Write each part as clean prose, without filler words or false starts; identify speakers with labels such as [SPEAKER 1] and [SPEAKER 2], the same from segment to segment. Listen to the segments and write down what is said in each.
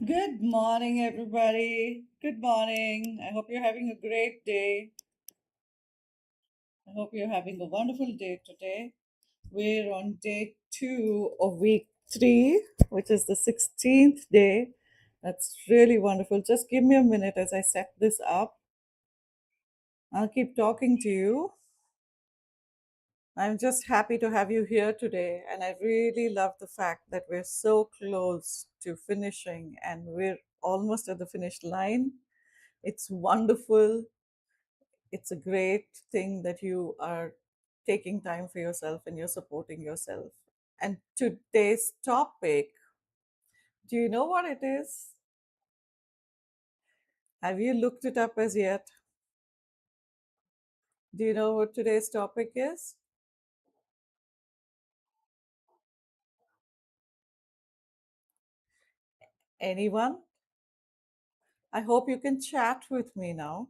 [SPEAKER 1] Good morning, everybody. Good morning. I hope you're having a great day. I hope you're having a wonderful day today. We're on day two of week three, which is the 16th day. That's really wonderful. Just give me a minute as I set this up. I'll keep talking to you. I'm just happy to have you here today, and I really love the fact that we're so close to finishing and we're almost at the finish line. It's wonderful. It's a great thing that you are taking time for yourself and you're supporting yourself. And today's topic, do you know what it is? Have you looked it up as yet? Do you know what today's topic is? Anyone? I hope you can chat with me now.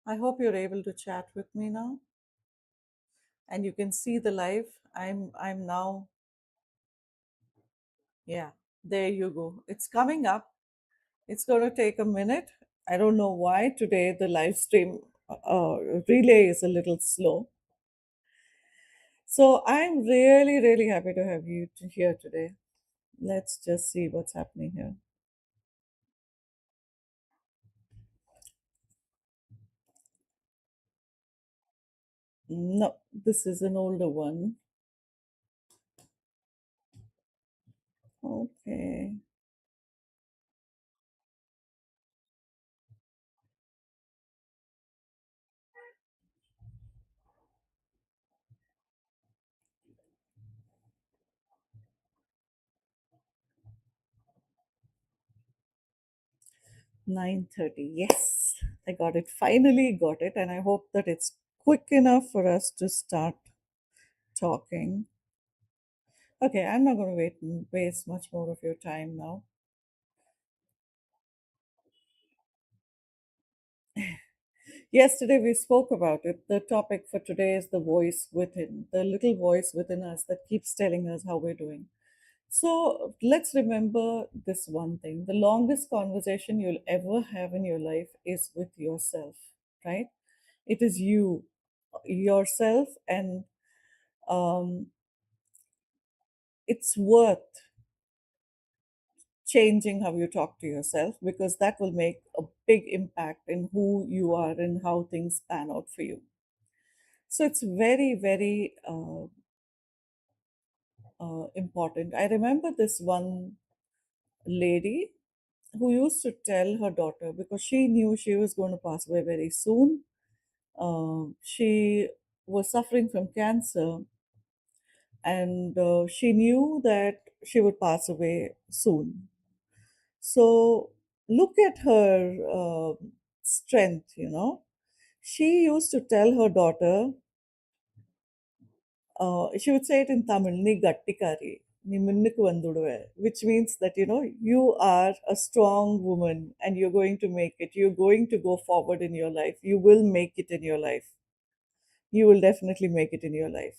[SPEAKER 1] I hope you're able to chat with me now and you can see the live. I'm now, yeah, there you go. It's coming up. It's going to take a minute. I don't know why today the live stream relay is a little slow. So I'm really, really happy to have you here today. Let's just see what's happening here. No, this is an older one. Okay. 9:30. Yes, I got it. Finally got it. And I hope that it's quick enough for us to start talking. Okay, I'm not going to waste much more of your time now. Yesterday we spoke about it. The topic for today is the voice within, the little voice within us that keeps telling us how we're doing. So let's remember this one thing: the longest conversation you'll ever have in your life is with yourself, right? It is yourself, and um, it's worth changing how you talk to yourself because that will make a big impact in who you are and how things pan out for you. So it's very, very important. I remember this one lady who used to tell her daughter because she knew she was going to pass away very soon. She was suffering from cancer and she knew that she would pass away soon. So look at her strength, you know. She used to tell her daughter, she would say it in Tamil, ni gattikari, ni munnuku vanduduve, which means that, you know, you are a strong woman and you're going to make it. You're going to go forward in your life. You will make it in your life. You will definitely make it in your life.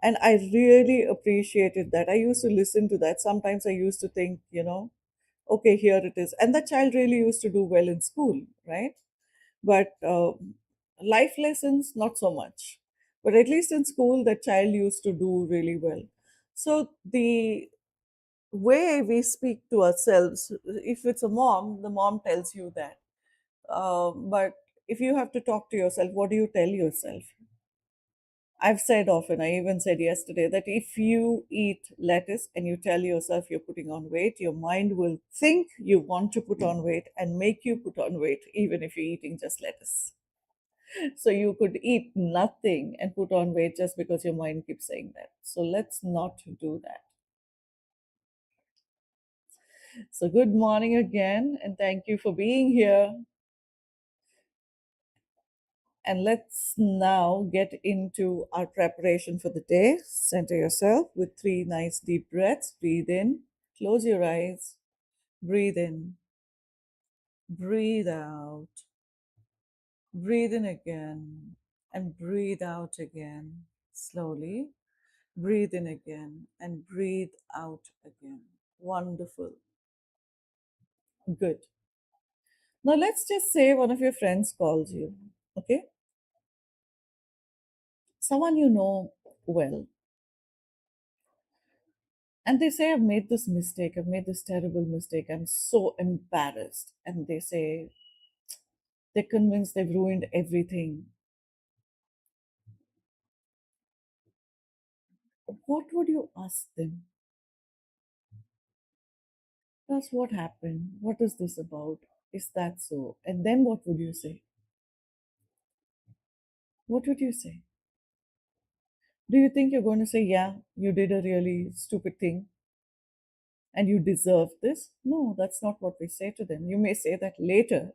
[SPEAKER 1] And I really appreciated that. I used to listen to that. Sometimes I used to think, you know, okay, here it is. And the child really used to do well in school, right? But life lessons, not so much. But at least in school, the child used to do really well. So the way we speak to ourselves, if it's a mom, the mom tells you that. But if you have to talk to yourself, what do you tell yourself? I've said often, I even said yesterday, that if you eat lettuce and you tell yourself you're putting on weight, your mind will think you want to put on weight and make you put on weight, even if you're eating just lettuce. So you could eat nothing and put on weight just because your mind keeps saying that. So let's not do that. So good morning again, and thank you for being here. And let's now get into our preparation for the day. Center yourself with three nice deep breaths. Breathe in, close your eyes, breathe in, breathe out, breathe in again, and breathe out again slowly. Breathe in again and breathe out again. Wonderful. Good. Now let's just say one of your friends calls you, okay? Someone you know well, and they say, I've made this mistake, I've made this terrible mistake, I'm so embarrassed. And they say, they're convinced they've ruined everything. What would you ask them? That's what happened. What is this about? Is that so? And then what would you say? What would you say? Do you think you're going to say, yeah, you did a really stupid thing and you deserve this? No, that's not what we say to them. You may say that later.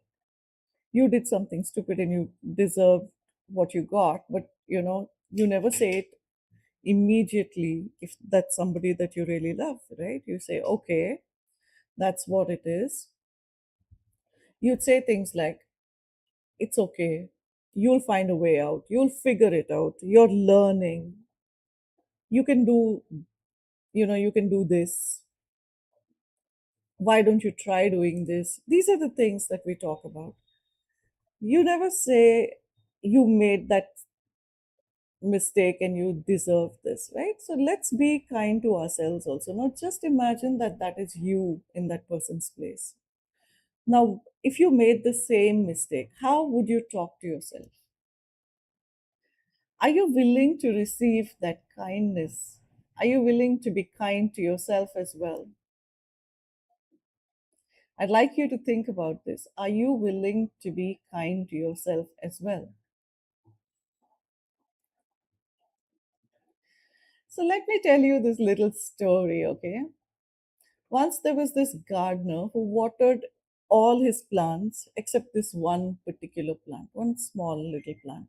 [SPEAKER 1] You did something stupid and you deserve what you got, but you never say it immediately if that's somebody that you really love, right? You say, okay, that's what it is. You'd say things like, it's okay. You'll find a way out. You'll figure it out. You're learning. You can do, you can do this. Why don't you try doing this? These are the things that we talk about. You never say you made that mistake and you deserve this, right? So let's be kind to ourselves also. Not just imagine that that is you in that person's place. Now, if you made the same mistake, how would you talk to yourself? Are you willing to receive that kindness? Are you willing to be kind to yourself as well? I'd like you to think about this. Are you willing to be kind to yourself as well? So, let me tell you this little story, okay? Once there was this gardener who watered all his plants except this one particular plant, one small little plant.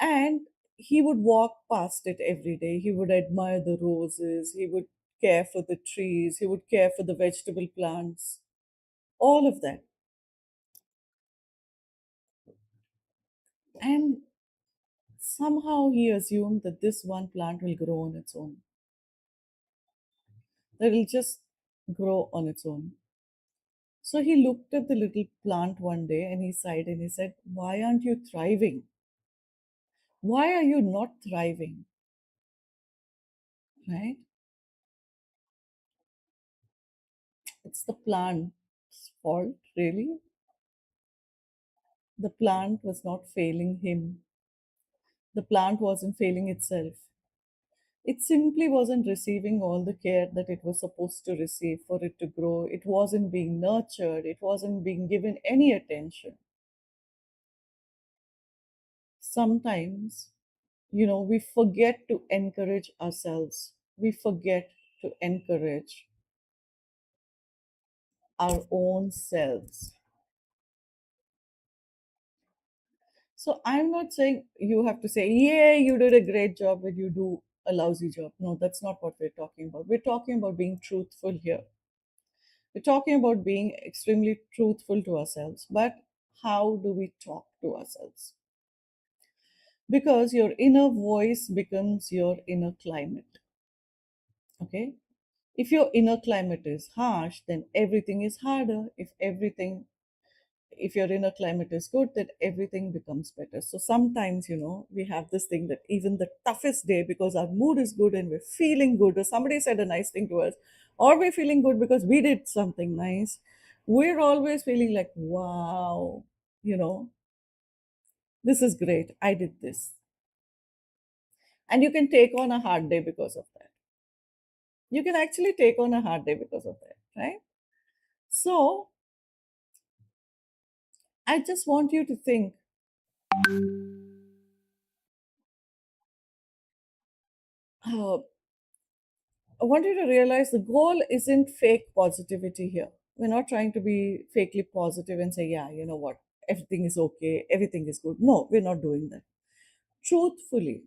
[SPEAKER 1] And he would walk past it every day. He would admire the roses, he would care for the trees, he would care for the vegetable plants, all of that. And somehow he assumed that this one plant will grow on its own, that it'll just grow on its own. So he looked at the little plant one day and he sighed and he said, why aren't you thriving? Why are you not thriving? Right? It's the plant's fault, really. The plant was not failing him, the plant wasn't failing itself. It simply wasn't receiving all the care that it was supposed to receive for it to grow. It wasn't being nurtured, it wasn't being given any attention. Sometimes, we forget to encourage ourselves, we forget to encourage our own selves. So I'm not saying you have to say, yeah, you did a great job when you do a lousy job. No, that's not what we're talking about. We're talking about being truthful here. We're talking about being extremely truthful to ourselves. But how do we talk to ourselves? Because your inner voice becomes your inner climate. Okay? If your inner climate is harsh, then everything is harder. If your inner climate is good, then everything becomes better. So sometimes, we have this thing that even the toughest day, because our mood is good and we're feeling good, or somebody said a nice thing to us, or we're feeling good because we did something nice, we're always feeling like, wow, you know, this is great. I did this. And you can take on a hard day because of that. You can actually take on a hard day because of that, right? So I just want you to think, uh, I want you to realize the goal isn't fake positivity here. We're not trying to be fakely positive and say, yeah, you know what, everything is okay, everything is good. No, we're not doing that. Truthfully,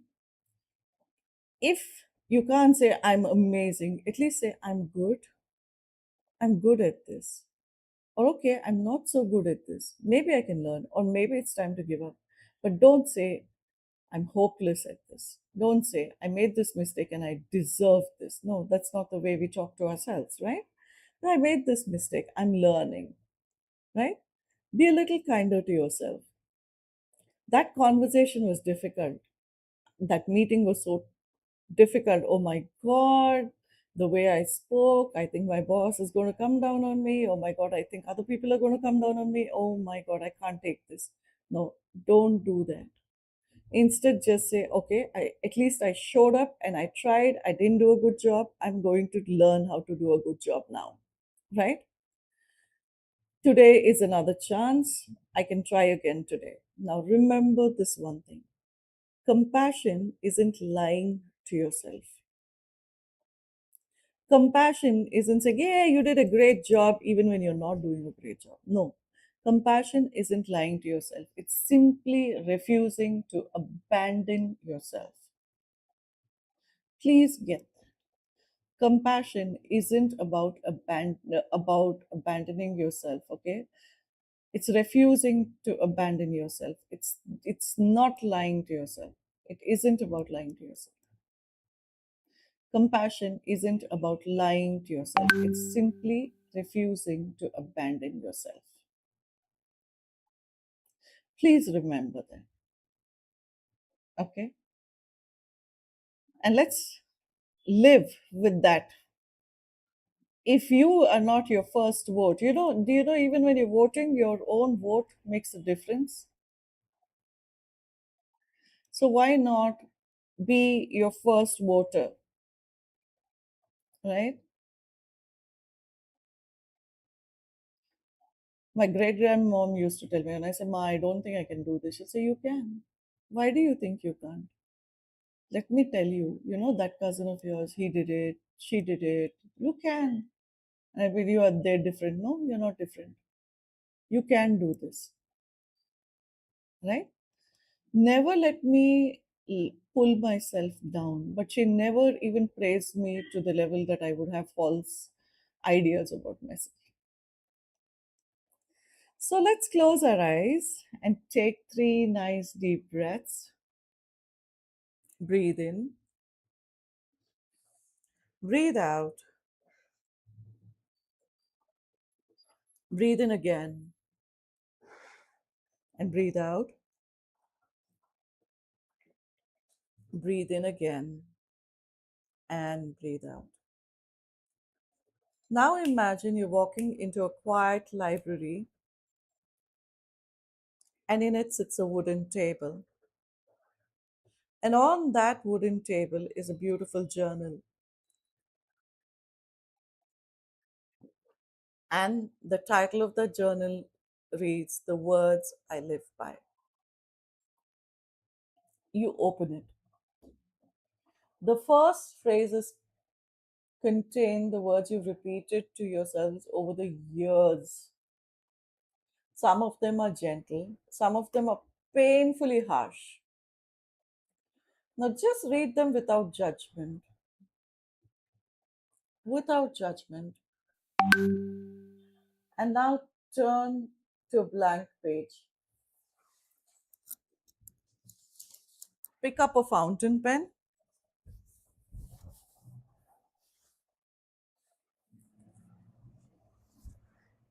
[SPEAKER 1] if you can't say, I'm amazing, at least say, I'm good. I'm good at this. Or, okay, I'm not so good at this. Maybe I can learn, or maybe it's time to give up. But don't say, I'm hopeless at this. Don't say, I made this mistake and I deserve this. No, that's not the way we talk to ourselves, right? No, I made this mistake. I'm learning, right? Be a little kinder to yourself. That conversation was difficult. That meeting was so difficult. Oh my God, the way I spoke, I think my boss is going to come down on me. Oh my God, I think other people are going to come down on me. Oh my God, I can't take this. No, don't do that. Instead, just say, okay, at least I showed up and I tried. I didn't do a good job. I'm going to learn how to do a good job now, right? Today is another chance. I can try again today. Now, remember this one thing: compassion isn't lying to yourself. Compassion isn't saying, yeah, you did a great job even when you're not doing a great job. No. Compassion isn't lying to yourself. It's simply refusing to abandon yourself. Please get that. Compassion isn't about abandoning yourself, okay? It's refusing to abandon yourself. It's not lying to yourself. It isn't about lying to yourself. Compassion isn't about lying to yourself, it's simply refusing to abandon yourself. Please remember that, okay? And let's live with that. If you are not your first vote, do you know even when you're voting, your own vote makes a difference? So why not be your first voter, right? My great grandmom used to tell me, and I said, Ma, I don't think I can do this. She'd say, you can. Why do you think you can't? Let me tell you, that cousin of yours, he did it, she did it. You can. And I mean, they're different. No, you're not different. You can do this, right? Never let me pull myself down. But she never even praised me to the level that I would have false ideas about myself. So let's close our eyes and take three nice deep breaths. Breathe in, breathe out, breathe in again, and breathe out, breathe in again, and breathe out. Now imagine you're walking into a quiet library, and in it sits a wooden table. And on that wooden table is a beautiful journal. And the title of the journal reads, The Words I Live By. You open it. The first phrases contain the words you've repeated to yourselves over the years. Some of them are gentle, some of them are painfully harsh. Now just read them without judgment. Without judgment. And now turn to a blank page. Pick up a fountain pen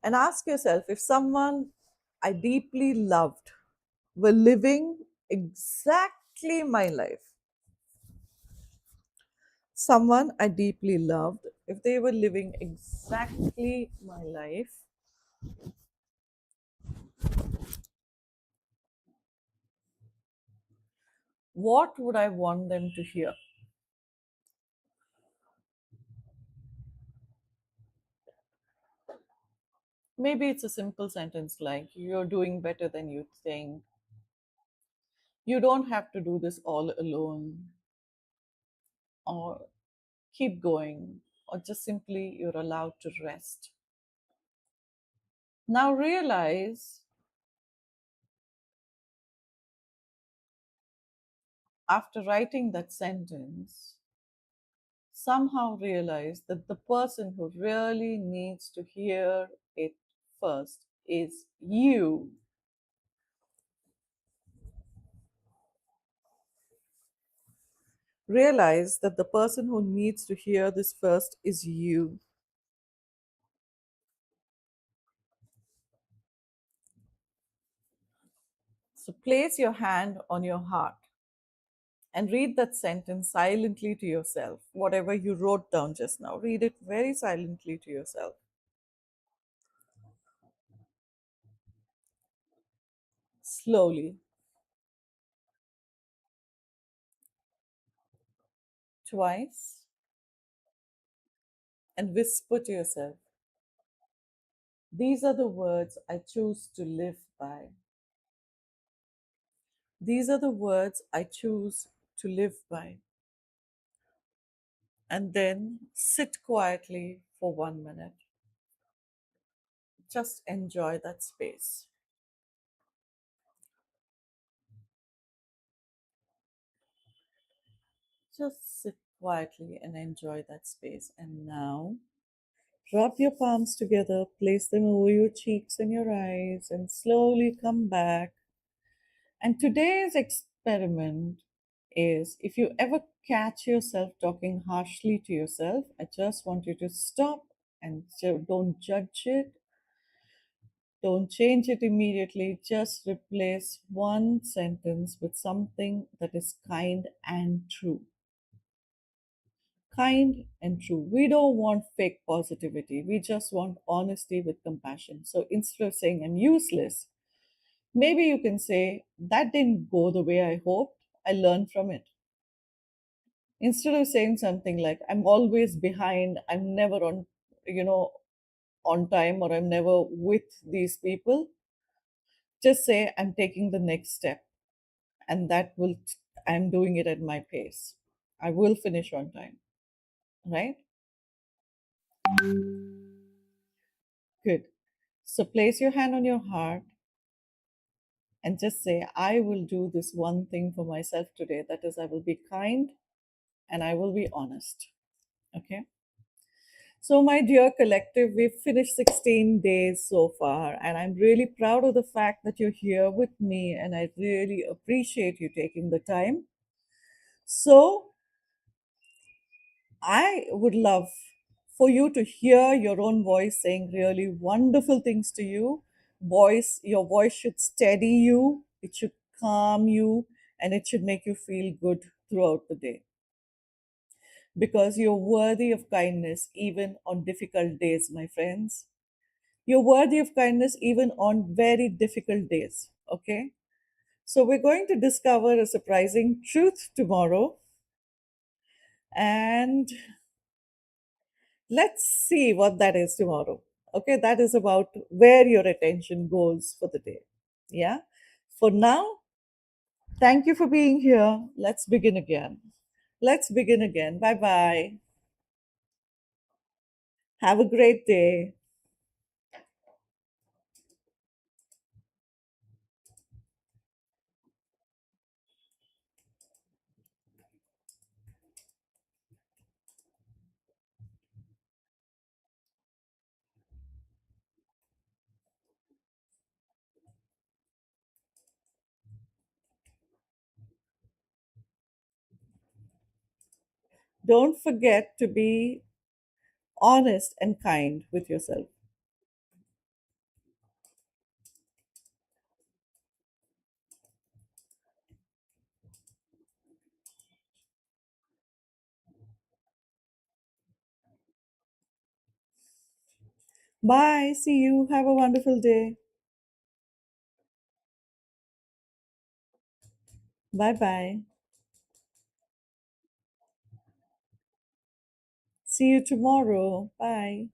[SPEAKER 1] and ask yourself, if someone I deeply loved were living exactly my life, someone I deeply loved, if they were living exactly my life, what would I want them to hear? Maybe it's a simple sentence like, you're doing better than you think. You don't have to do this all alone. Or keep going. Or just simply, you're allowed to rest. Now realize, after writing that sentence, somehow realize that the person who really needs to hear it first is you. Realize that the person who needs to hear this first is you. So place your hand on your heart and read that sentence silently to yourself. Whatever you wrote down just now, read it very silently to yourself. Slowly, twice, and whisper to yourself, these are the words I choose to live by. These are the words I choose to live by. And then sit quietly for 1 minute. Just enjoy that space. Just sit quietly and enjoy that space. And now, rub your palms together, place them over your cheeks and your eyes, and slowly come back. And today's experiment is, if you ever catch yourself talking harshly to yourself, I just want you to stop and don't judge it. Don't change it immediately. Just replace one sentence with something that is kind and true. Kind and true. We don't want fake positivity. We just want honesty with compassion. So instead of saying I'm useless, maybe you can say that didn't go the way I hoped. I learned from it. Instead of saying something like I'm always behind, I'm never on, you know, on time, or I'm never with these people, just say I'm taking the next step, and I'm doing it at my pace. I will finish on time, right? Good. So place your hand on your heart and just say, I will do this one thing for myself today. That is, I will be kind and I will be honest. Okay. So, my dear collective, we've finished 16 days so far, and I'm really proud of the fact that you're here with me, and I really appreciate you taking the time. So, I would love for you to hear your own voice saying really wonderful things to you. Your voice should steady you, it should calm you, and it should make you feel good throughout the day. Because you're worthy of kindness even on difficult days, my friends. You're worthy of kindness even on very difficult days. Okay? So, we're going to discover a surprising truth tomorrow. And let's see what that is tomorrow. Okay, that is about where your attention goes for the day. Yeah. For now, thank you for being here. Let's begin again. Let's begin again. Bye bye. Have a great day. Don't forget to be honest and kind with yourself. Bye. See you. Have a wonderful day. Bye bye. See you tomorrow. Bye.